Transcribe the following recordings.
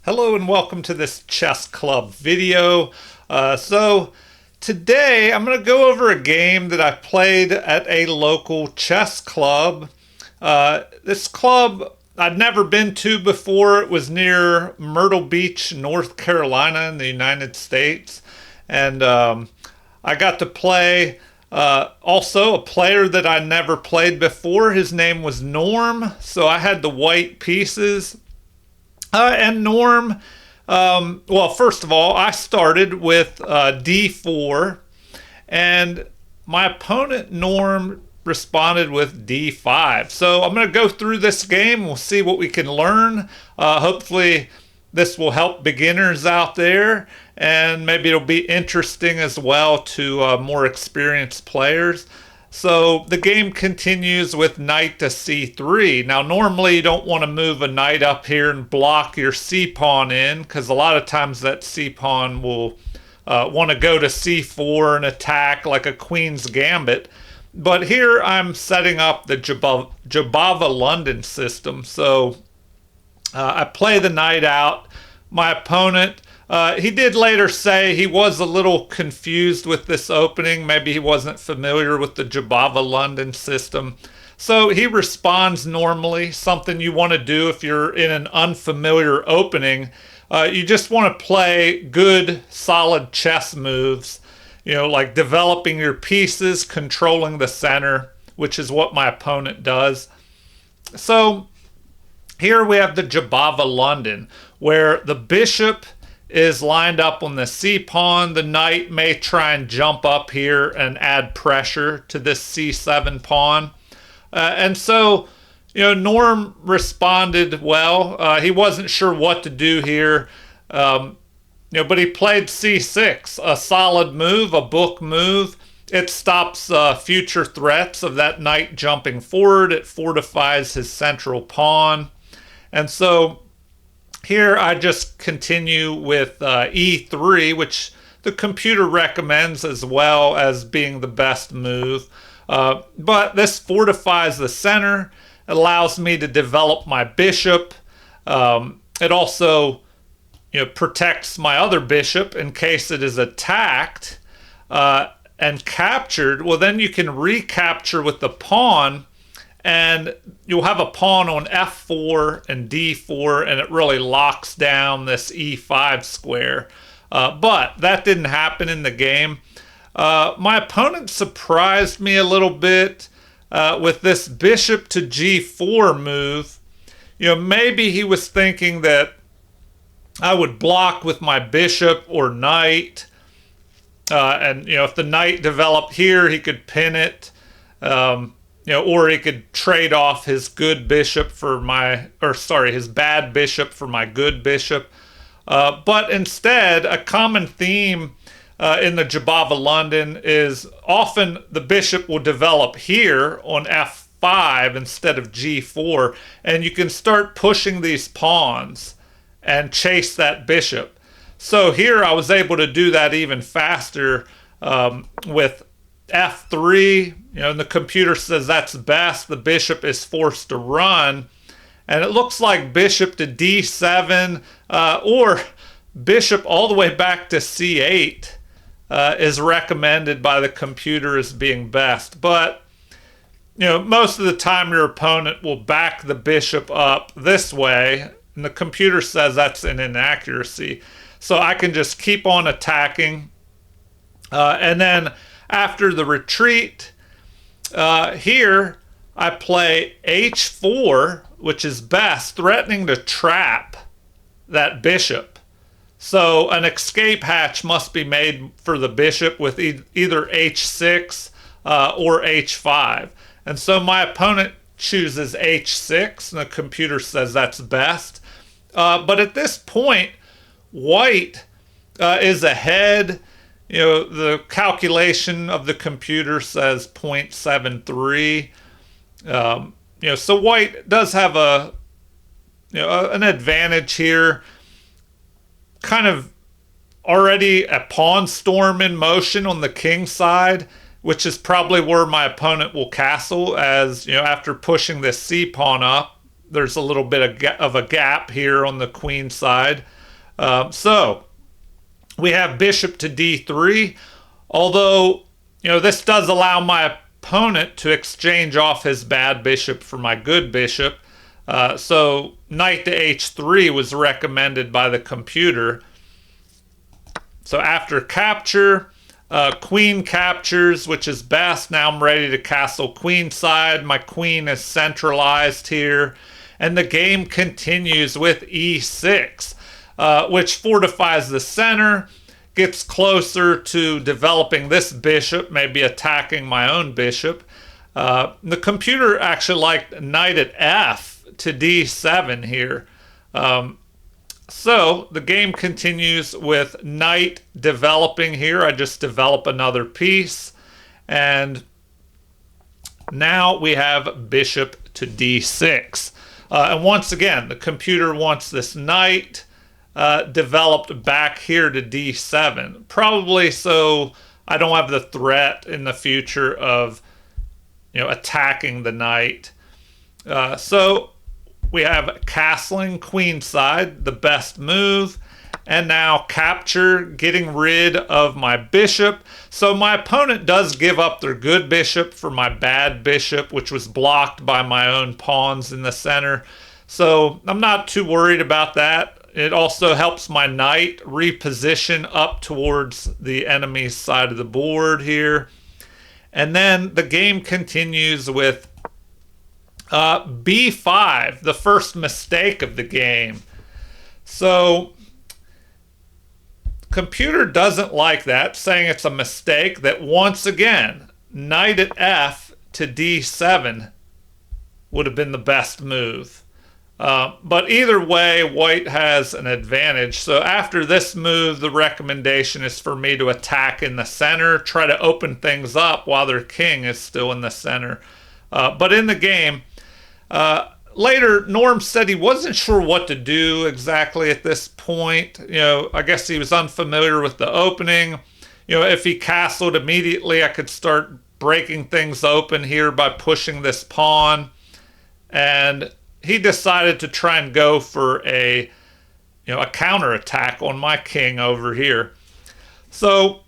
Hello and welcome to this chess club video. Today I'm going to go over a game that I played at a local chess club. This club I'd never been to before. It was near Myrtle Beach, North Carolina in the United States. And I got to play also a player that I never played before. His name was Norm. So I had the white pieces. And Norm, first of all, I started with d4, and my opponent, Norm, responded with d5. So I'm going to go through this game. We'll see what we can learn. Hopefully, this will help beginners out there, and maybe it'll be interesting as well to more experienced players. So the game continues with knight to c3. Now, normally you don't want to move a knight up here and block your c-pawn in, because a lot of times that c-pawn will want to go to c4 and attack like a queen's gambit. But here I'm setting up the Jobava-London system. So I play the knight out. My opponent, he did later say he was a little confused with this opening. Maybe he wasn't familiar with the Jobava-London system. So he responds normally, something you want to do if you're in an unfamiliar opening. You just want to play good, solid chess moves, like developing your pieces, controlling the center, which is what my opponent does. So here we have the Jobava-London, where the bishop is lined up on the c-pawn. The knight may try and jump up here and add pressure to this c7 pawn. And so, Norm responded well. He wasn't sure what to do here, but he played c6, a solid move, a book move. It stops future threats of that knight jumping forward. It fortifies his central pawn. And so here I just continue with e3, which the computer recommends as well as being the best move. But this fortifies the center, allows me to develop my bishop. It also protects my other bishop in case it is attacked and captured. Well, then you can recapture with the pawn, and you'll have a pawn on f4 and d4, and it really locks down this e5 square. But that didn't happen in the game. My opponent surprised me a little bit with this bishop to g4 move. Maybe he was thinking that I would block with my bishop or knight. And if the knight developed here, he could pin it. Or he could trade off his good bishop for his bad bishop for my good bishop. But instead, a common theme in the Jobava-London is often the bishop will develop here on f5 instead of g4, and you can start pushing these pawns and chase that bishop. So here I was able to do that even faster with f3, and the computer says that's best. The bishop is forced to run, and it looks like bishop to d7 or bishop all the way back to c8 is recommended by the computer as being best. But most of the time your opponent will back the bishop up this way, and the computer says that's an inaccuracy. So I can just keep on attacking, and then after the retreat, here I play h4, which is best, threatening to trap that bishop. So an escape hatch must be made for the bishop with either h6 or h5. And so my opponent chooses h6, and the computer says that's best. But at this point, white is ahead. The calculation of the computer says 0.73. So white does have an advantage here. Kind of already a pawn storm in motion on the king side, which is probably where my opponent will castle, as after pushing this c pawn up, there's a little bit of a gap here on the queen side. So we have bishop to d3, although, this does allow my opponent to exchange off his bad bishop for my good bishop. So knight to h3 was recommended by the computer. So after capture, queen captures, which is best. Now I'm ready to castle queenside. My queen is centralized here. And the game continues with e6, which fortifies the center, gets closer to developing this bishop, maybe attacking my own bishop. The computer actually liked knight at f to d7 here. So the game continues with knight developing here. I just develop another piece. And now we have bishop to d6. And once again, the computer wants this knight developed back here to d7. Probably so I don't have the threat in the future of attacking the knight. So we have castling queenside, the best move, and now capture, getting rid of my bishop. So my opponent does give up their good bishop for my bad bishop, which was blocked by my own pawns in the center. So I'm not too worried about that. It also helps my knight reposition up towards the enemy's side of the board here. And then the game continues with b5, the first mistake of the game. So computer doesn't like that, saying it's a mistake, that once again, knight at f to d7 would have been the best move. But either way, white has an advantage. So after this move, the recommendation is for me to attack in the center, try to open things up while their king is still in the center. But in the game, later, Norm said he wasn't sure what to do exactly at this point. I guess he was unfamiliar with the opening. If he castled immediately, I could start breaking things open here by pushing this pawn. And he decided to try and go for a counterattack on my king over here. So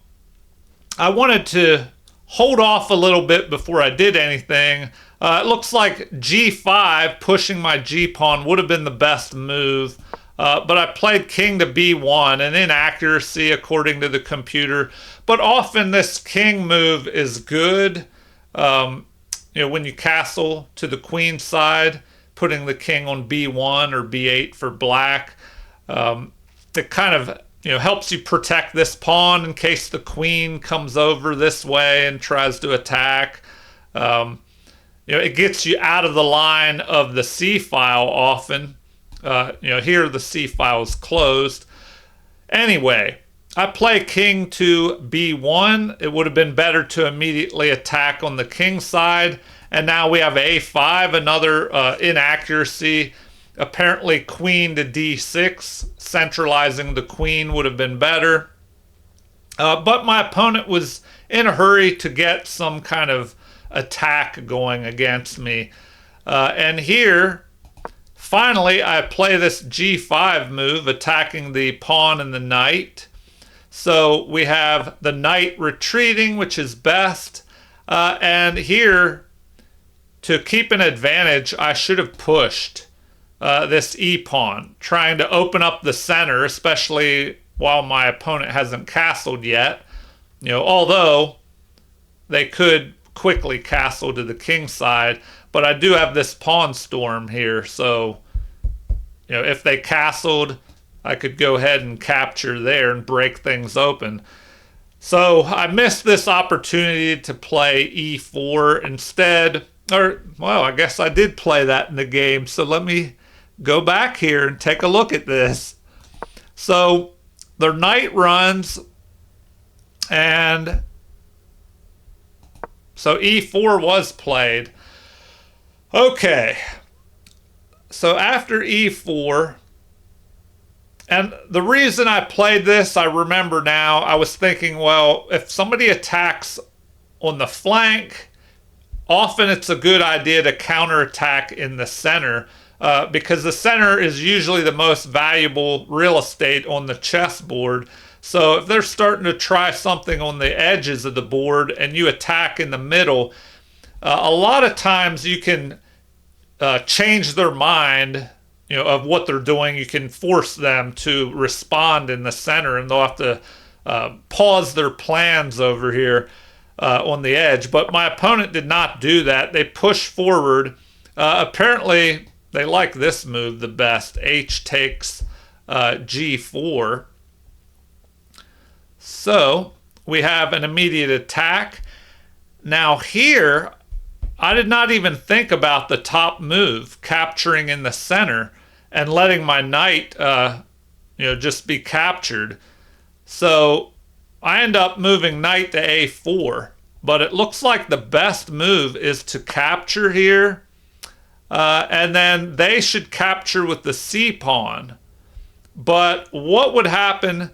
I wanted to hold off a little bit before I did anything. It looks like g5, pushing my g-pawn, would have been the best move. But I played king to b1, an inaccuracy according to the computer. But often this king move is good. When you castle to the queen side, putting the king on b1 or b8 for black. It kind of helps you protect this pawn in case the queen comes over this way and tries to attack. It gets you out of the line of the C file often. Here the C file is closed. Anyway, I play king to b1. It would have been better to immediately attack on the king side. And now we have a5, another inaccuracy. Apparently queen to d6, centralizing the queen would have been better. But my opponent was in a hurry to get some kind of attack going against me. And here, finally, I play this g5 move, attacking the pawn and the knight. So we have the knight retreating, which is best. And here, to keep an advantage, I should have pushed this e-pawn, trying to open up the center, especially while my opponent hasn't castled yet. Although they could quickly castle to the king side, but I do have this pawn storm here, so if they castled, I could go ahead and capture there and break things open. So I missed this opportunity to play e4 instead. I guess I did play that in the game. So let me go back here and take a look at this. So their knight runs, and so e4 was played. Okay. So after e4, and the reason I played this, I remember now, I was thinking, well, if somebody attacks on the flank, often it's a good idea to counterattack in the center. because the center is usually the most valuable real estate on the chessboard. So if they're starting to try something on the edges of the board and you attack in the middle, a lot of times you can change their mind, of what they're doing. You can force them to respond in the center, and they'll have to pause their plans over here on the edge. But my opponent did not do that. They pushed forward. Apparently, they like this move the best. H takes G4. So we have an immediate attack. Now here, I did not even think about the top move, capturing in the center and letting my knight, just be captured. So I end up moving knight to A4, but it looks like the best move is to capture here, and then they should capture with the C pawn. But what would happen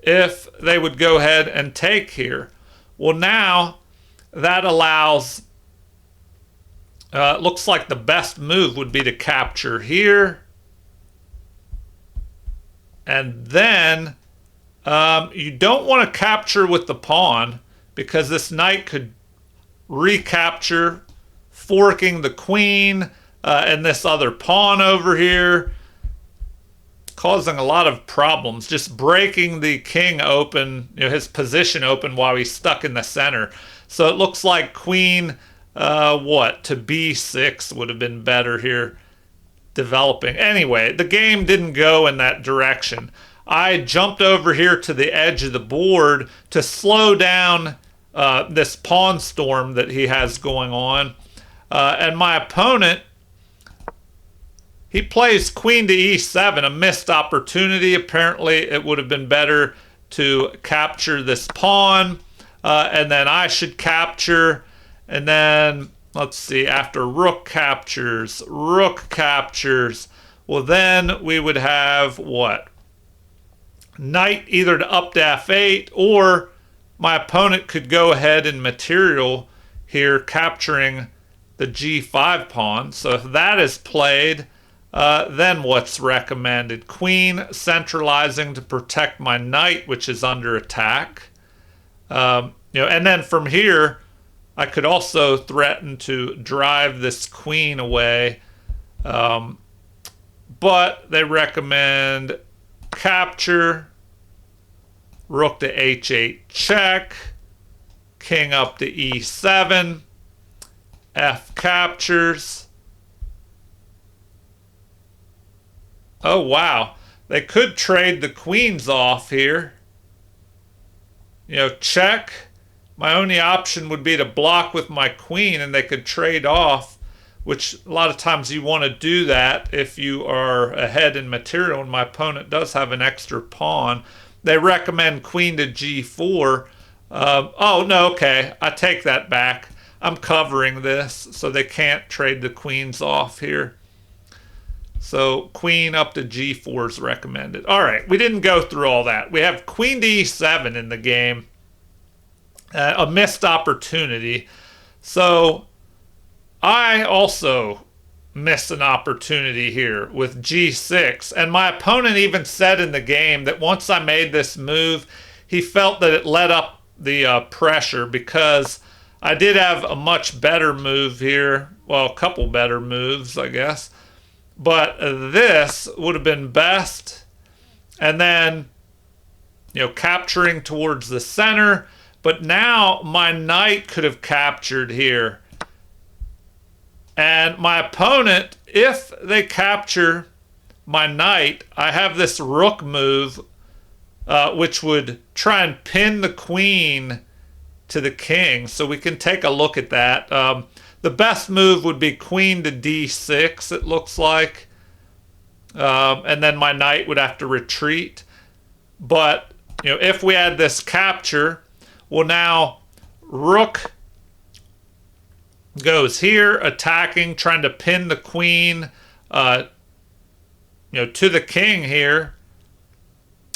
if they would go ahead and take here? Well, now that allows, it looks like the best move would be to capture here. And then you don't want to capture with the pawn, because this knight could recapture, forking the queen and this other pawn over here, causing a lot of problems, just breaking the king open, his position open while he's stuck in the center. So it looks like queen, to B6 would have been better here, developing. Anyway, the game didn't go in that direction. I jumped over here to the edge of the board to slow down this pawn storm that he has going on. And my opponent, he plays queen to E7, a missed opportunity. Apparently, it would have been better to capture this pawn, and then I should capture, and then let's see, after rook captures, well, then we would have what? Knight either to up to F8, or my opponent could go ahead and material here, capturing the G5 pawn. So if that is played, then what's recommended? Queen centralizing to protect my knight, which is under attack. And then from here, I could also threaten to drive this queen away. But they recommend capture, rook to H8 check, king up to E7, F captures. Oh, wow. They could trade the queens off here. Check. My only option would be to block with my queen, and they could trade off, which a lot of times you want to do that if you are ahead in material, and my opponent does have an extra pawn. They recommend queen to G4. Oh, no, okay. I take that back. I'm covering this, so they can't trade the queens off here. So queen up to G4 is recommended. All right, we didn't go through all that. We have queen to E7 in the game. A missed opportunity. So I also missed an opportunity here with G6. And my opponent even said in the game that once I made this move, he felt that it let up the pressure, because I did have a much better move here. Well, a couple better moves, I guess. But this would have been best. And then, capturing towards the center. But now my knight could have captured here. And my opponent, if they capture my knight, I have this rook move, which would try and pin the queen to the king. So we can take a look at that. The best move would be queen to D6, it looks like. And then my knight would have to retreat. But, if we had this capture, well, now rook goes here, attacking, trying to pin the queen, to the king here.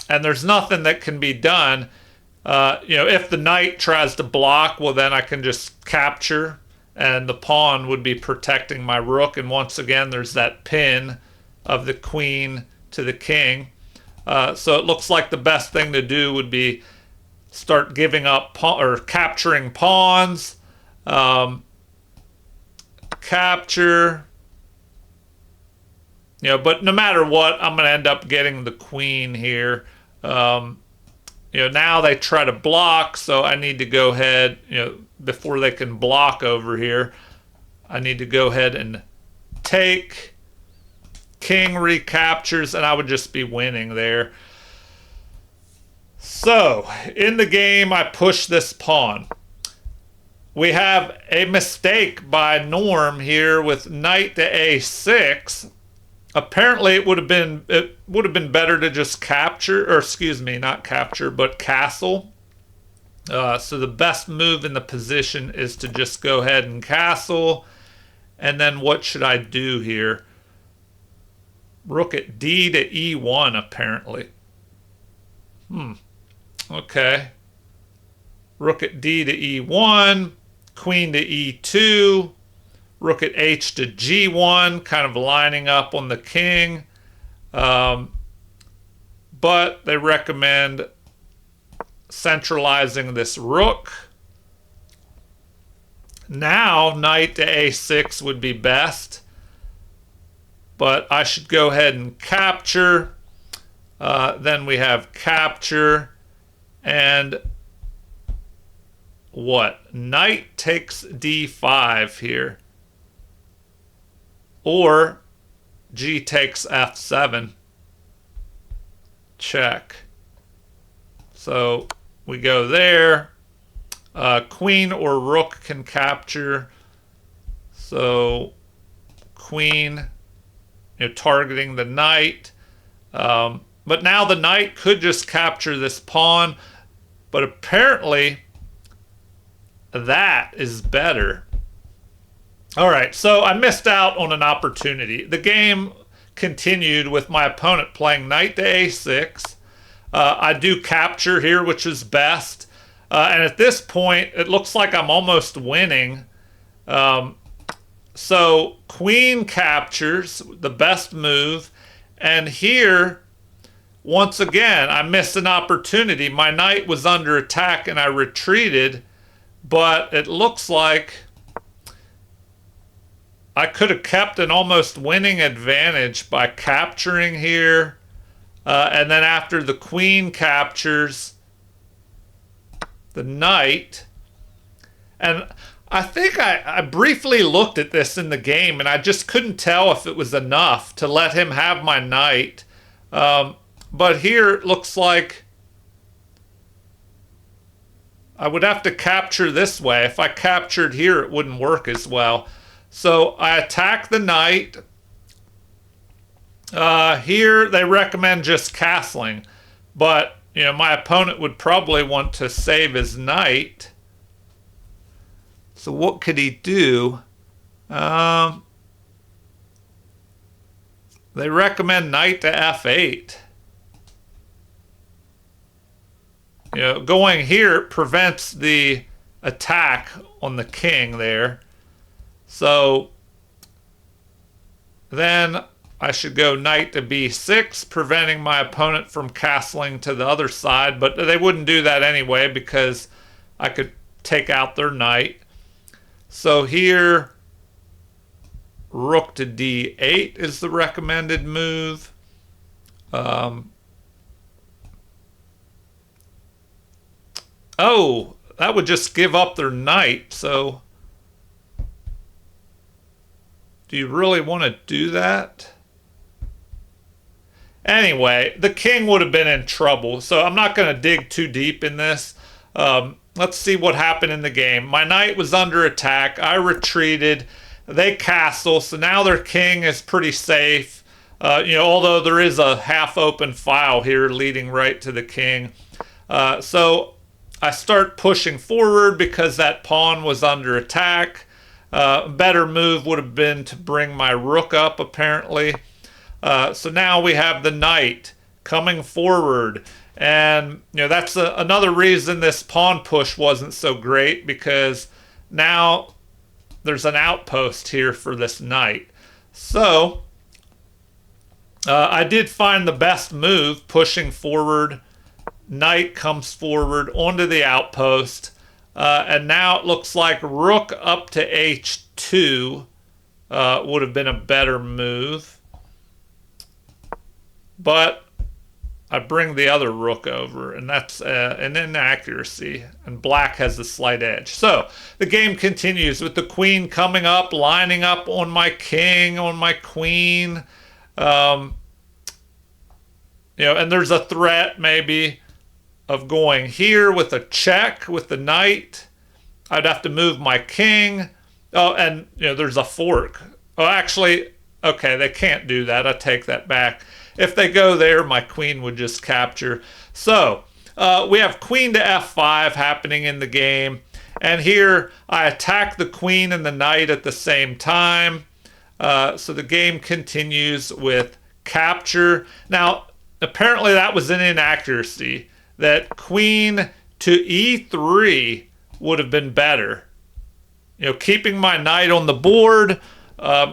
And there's nothing that can be done. If the knight tries to block, well, then I can just capture and the pawn would be protecting my rook. And once again, there's that pin of the queen to the king. So it looks like the best thing to do would be start giving up or capturing pawns. Capture. But no matter what, I'm going to end up getting the queen here. Now they try to block, so I need to go ahead, before they can block over here, I need to go ahead and take. King recaptures, and I would just be winning there. So, in the game, I push this pawn. We have a mistake by Norm here with knight to a6. Apparently, it would have been better to just capture, or excuse me, not capture, but castle. So the best move in the position is to just go ahead and castle. And then what should I do here? Rook at d to e1, apparently. Okay. Rook at d to e1, queen to e2, rook at h to g1, kind of lining up on the king. But they recommend centralizing this rook. Now, knight to a6 would be best. But I should go ahead and capture. Then we have capture. And what? Knight takes d5 here. Or g takes f7. Check. So we go there. Queen or rook can capture. So queen, targeting the knight. But now the knight could just capture this pawn. But apparently that is better. All right, so I missed out on an opportunity. The game continued with my opponent playing knight to a6. I do capture here, which is best. And at this point, it looks like I'm almost winning. So queen captures, the best move. And here, once again, I missed an opportunity. My knight was under attack and I retreated. But it looks like I could have kept an almost winning advantage by capturing here. And then after the queen captures the knight. And I think I briefly looked at this in the game and I just couldn't tell if it was enough to let him have my knight. But here it looks like I would have to capture this way. If I captured here, it wouldn't work as well. So I attack the knight. Here they recommend just castling. But, my opponent would probably want to save his knight. So what could he do? They recommend knight to f8. Going here prevents the attack on the king there. So then I should go knight to b6, preventing my opponent from castling to the other side. But they wouldn't do that anyway because I could take out their knight. So here, rook to d8 is the recommended move. Oh, that would just give up their knight. So do you really want to do that? Anyway, the king would have been in trouble. So I'm not going to dig too deep in this. Let's see what happened in the game. My knight was under attack. I retreated. They castle. So now their king is pretty safe. Although there is a half-open file here leading right to the king. So I start pushing forward because that pawn was under attack. Better move would have been to bring my rook up, apparently. So now we have the knight coming forward. And, that's another reason this pawn push wasn't so great, because now, there's an outpost here for this knight. So I did find the best move, pushing forward. Knight comes forward onto the outpost. And now it looks like rook up to h2 would have been a better move. But I bring the other rook over, and that's an inaccuracy, and black has the slight edge. So the game continues with the queen coming up, lining up on my king, on my queen. And there's a threat maybe of going here with a check with the knight. I'd have to move my king. Oh, and there's a fork. Oh, actually, okay, they can't do that. I take that back. If they go there, my queen would just capture. So we have queen to f5 happening in the game. And here I attack the queen and the knight at the same time. So the game continues with capture. Now, apparently that was an inaccuracy. That queen to e3 would have been better. Keeping my knight on the board,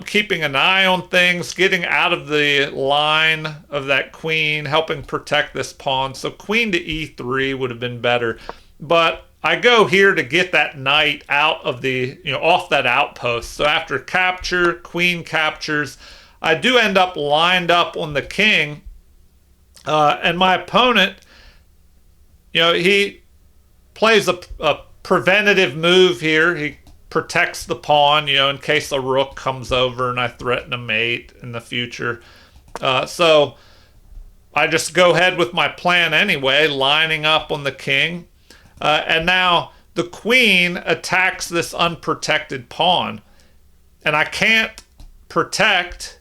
keeping an eye on things, getting out of the line of that queen, helping protect this pawn. So queen to e3 would have been better. But I go here to get that knight out of the, off that outpost. So after capture, queen captures, I do end up lined up on the king. And my opponent, he plays a preventative move here. He protects the pawn, in case a rook comes over and I threaten a mate in the future. So I just go ahead with my plan anyway, lining up on the king. And now the queen attacks this unprotected pawn. And I can't protect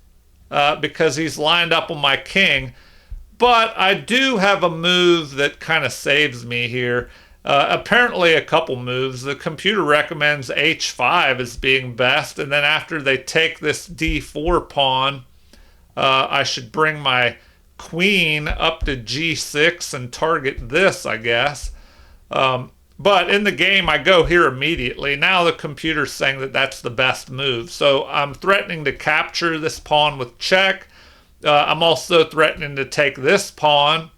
because he's lined up on my king. But I do have a move that kind of saves me here. Apparently a couple moves. The computer recommends h5 as being best. And then after they take this d4 pawn, I should bring my queen up to g6 and target this, I guess. But in the game, I go here immediately. Now the computer's saying that that's the best move. So I'm threatening to capture this pawn with check. I'm also threatening to take this pawn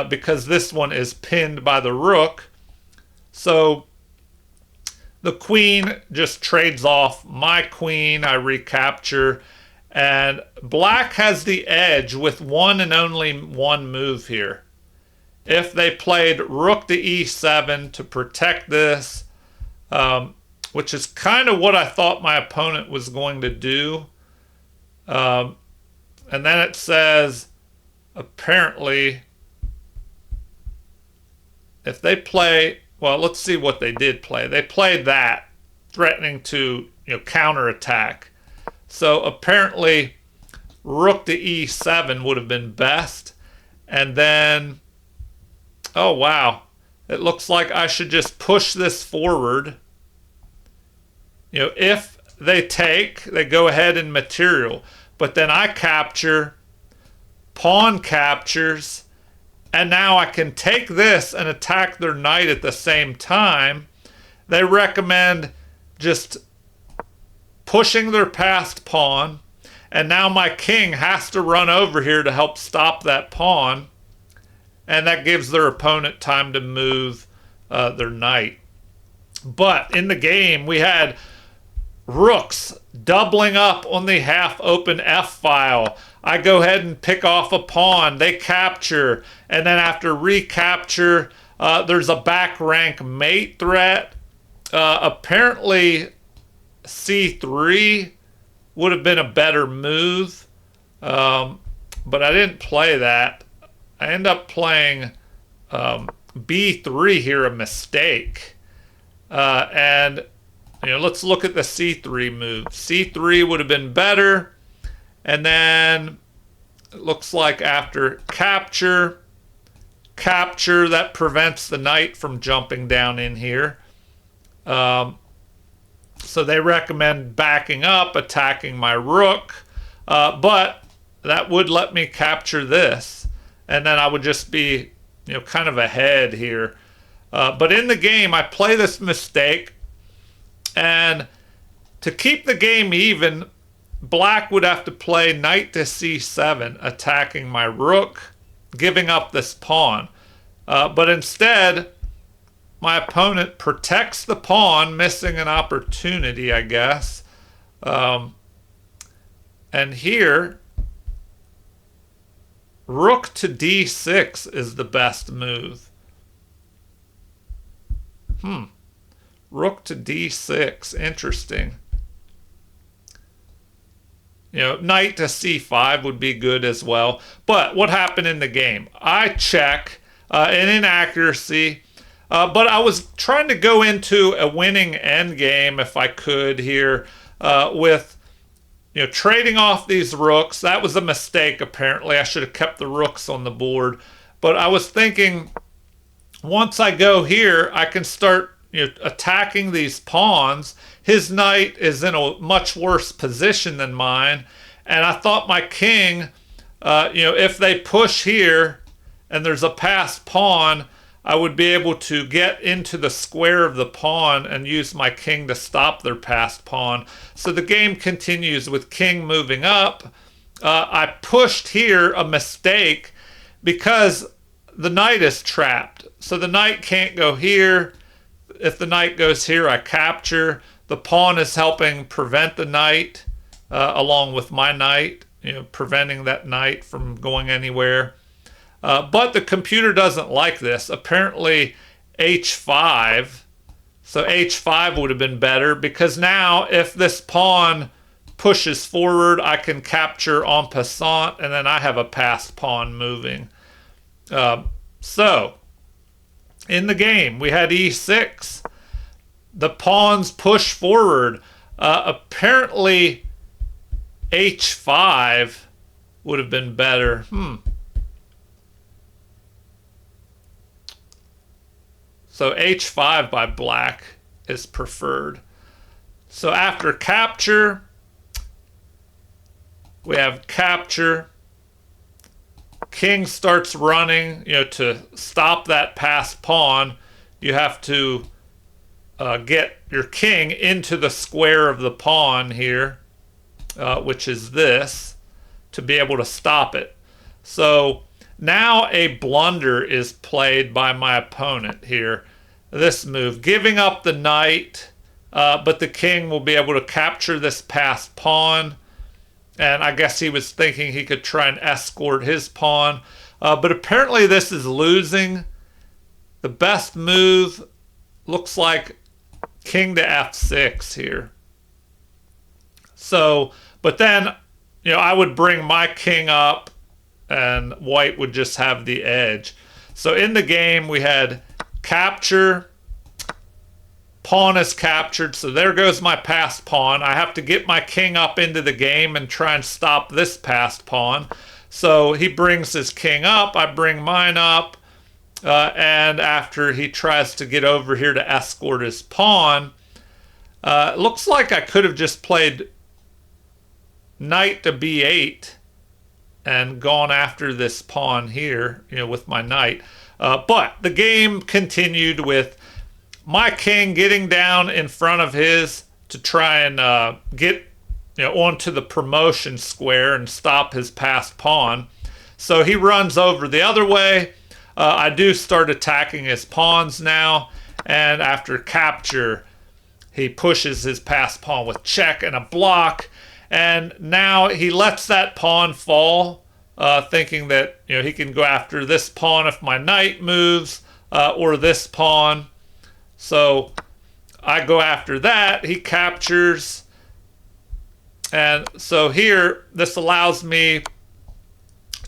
because this one is pinned by the rook. So the queen just trades off my queen. I recapture. And black has the edge with one and only one move here. If they played rook to e7 to protect this, which is kind of what I thought my opponent was going to do. And then it says, apparently, if they play, well, let's see what they did play. They played that, threatening to, counterattack. So apparently, rook to e7 would have been best. And then, oh, wow. It looks like I should just push this forward. If they take, they go ahead and material. But then I capture, pawn captures, and now I can take this and attack their knight at the same time. They recommend just pushing their passed pawn, and now my king has to run over here to help stop that pawn, and that gives their opponent time to move their knight. But in the game, we had rooks doubling up on the half open F file. I go ahead and pick off a pawn. They capture. And then after recapture, there's a back rank mate threat. Apparently, C3 would have been a better move. But I didn't play that. I end up playing B3 here, a mistake. And let's look at the C3 move. C3 would have been better. And then it looks like after capture, that prevents the knight from jumping down in here. So they recommend backing up, attacking my rook. But that would let me capture this. And then I would just be, kind of ahead here. But in the game, I play this mistake. And To keep the game even, black would have to play knight to c7, attacking my rook, giving up this pawn. But instead, my opponent protects the pawn, missing an opportunity, I guess. And here, rook to d6 is the best move. Rook to d6, interesting. Knight to c5 would be good as well. But what happened in the game? I check an inaccuracy, but I was trying to go into a winning endgame if I could here with trading off these rooks. That was a mistake, apparently. I should have kept the rooks on the board. But I was thinking, once I go here, I can start attacking these pawns. His knight is in a much worse position than mine. And I thought my king, if they push here and there's a passed pawn, I would be able to get into the square of the pawn and use my king to stop their passed pawn. So the game continues with king moving up. I pushed here a mistake because the knight is trapped. So the knight can't go here. If the knight goes here, I capture. The pawn is helping prevent the knight along with my knight, preventing that knight from going anywhere. But the computer doesn't like this. Apparently h5. So h5 would have been better because now if this pawn pushes forward, I can capture en passant, and then I have a passed pawn moving. So in the game, we had e6. The pawns push forward. Apparently h5 would have been better. So h5 by black is preferred. So after capture, we have capture. King starts running. To stop that passed pawn, you have to get your king into the square of the pawn here, which is this, to be able to stop it. So now a blunder is played by my opponent here. This move, giving up the knight, but the king will be able to capture this passed pawn. And I guess he was thinking he could try and escort his pawn. But apparently this is losing. The best move looks like king to f6 here. So, but then, I would bring my king up and white would just have the edge. So in the game, we had capture. Pawn is captured, so there goes my passed pawn. I have to get my king up into the game and try and stop this passed pawn. So he brings his king up, I bring mine up, and after he tries to get over here to escort his pawn, it looks like I could have just played knight to b8 and gone after this pawn here, with my knight. But the game continued with my king getting down in front of his to try and get onto the promotion square and stop his passed pawn. So he runs over the other way. I do start attacking his pawns now, and after capture, he pushes his passed pawn with check and a block, and now he lets that pawn fall, thinking that he can go after this pawn if my knight moves, or this pawn. So I go after that. He captures. And so here, this allows me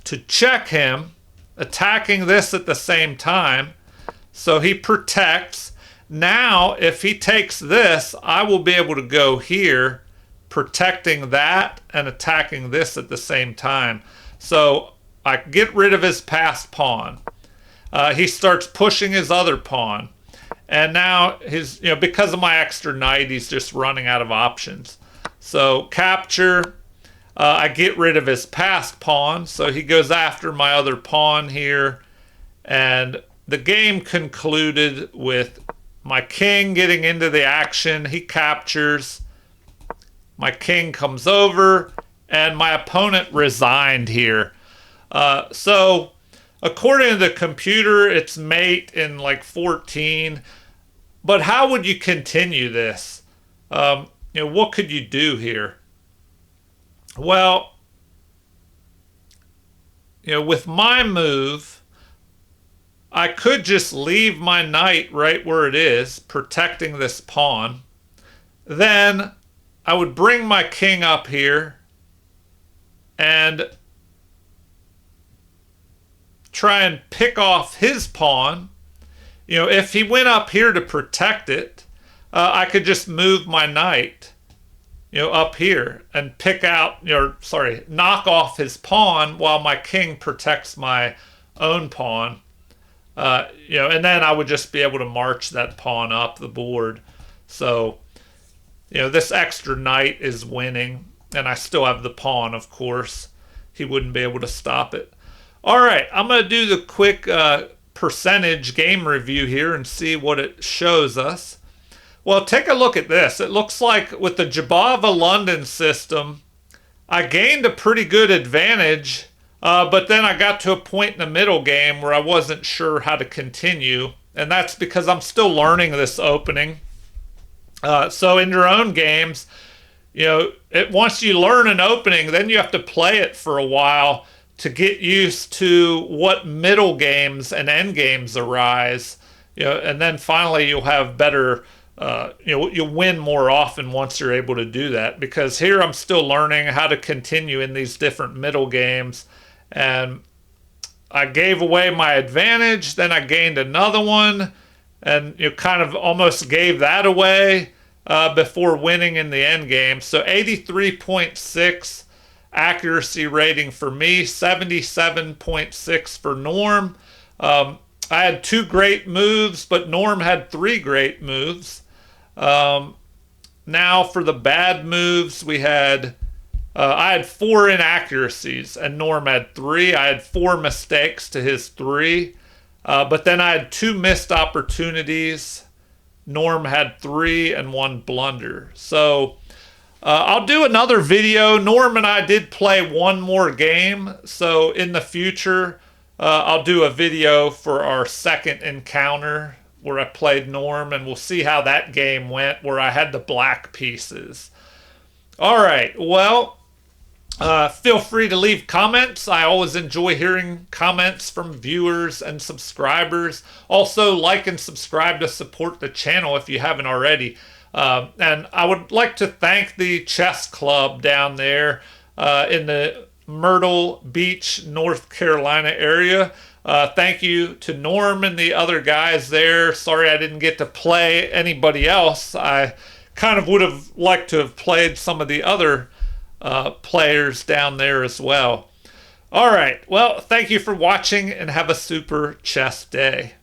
to check him, attacking this at the same time. So he protects. Now, if he takes this, I will be able to go here, protecting that and attacking this at the same time. So I get rid of his passed pawn. He starts pushing his other pawn. And now because of my extra knight, he's just running out of options. So capture, I get rid of his passed pawn. So he goes after my other pawn here. And the game concluded with my king getting into the action. He captures. My king comes over, and my opponent resigned here. So, according to the computer, it's mate in like 14. But how would you continue this? What could you do here? Well, with my move, I could just leave my knight right where it is, protecting this pawn. Then I would bring my king up here and try and pick off his pawn. If he went up here to protect it, I could just move my knight, up here and knock off his pawn while my king protects my own pawn. And then I would just be able to march that pawn up the board. So, this extra knight is winning, and I still have the pawn, of course. He wouldn't be able to stop it. All right, I'm going to do the quick percentage game review here and see what it shows us. Well, take a look at this. It looks like with the Jabava London system, I gained a pretty good advantage, but then I got to a point in the middle game where I wasn't sure how to continue, and that's because I'm still learning this opening. So in your own games, once you learn an opening, then you have to play it for a while to get used to what middle games and end games arise. And then finally you'll have better. You'll win more often once you're able to do that, because here I'm still learning how to continue in these different middle games, and I gave away my advantage, then I gained another one, and kind of almost gave that away before winning in the end game. So 83.6 accuracy rating for me, 77.6 for Norm. I had 2 great moves, but Norm had 3 great moves. Now for the bad moves, I had 4 inaccuracies and Norm had 3. I had 4 mistakes to his 3. But then I had 2 missed opportunities. Norm had 3 and 1 blunder. So I'll do another video. Norm and I did play one more game. So in the future, I'll do a video for our second encounter where I played Norm, and we'll see how that game went, where I had the black pieces. All right, well, feel free to leave comments. I always enjoy hearing comments from viewers and subscribers. Also, like and subscribe to support the channel if you haven't already. And I would like to thank the chess club down there in the Myrtle Beach, North Carolina area. Thank you to Norm and the other guys there. Sorry I didn't get to play anybody else. I kind of would have liked to have played some of the other players down there as well. All right. Well, thank you for watching and have a super chess day.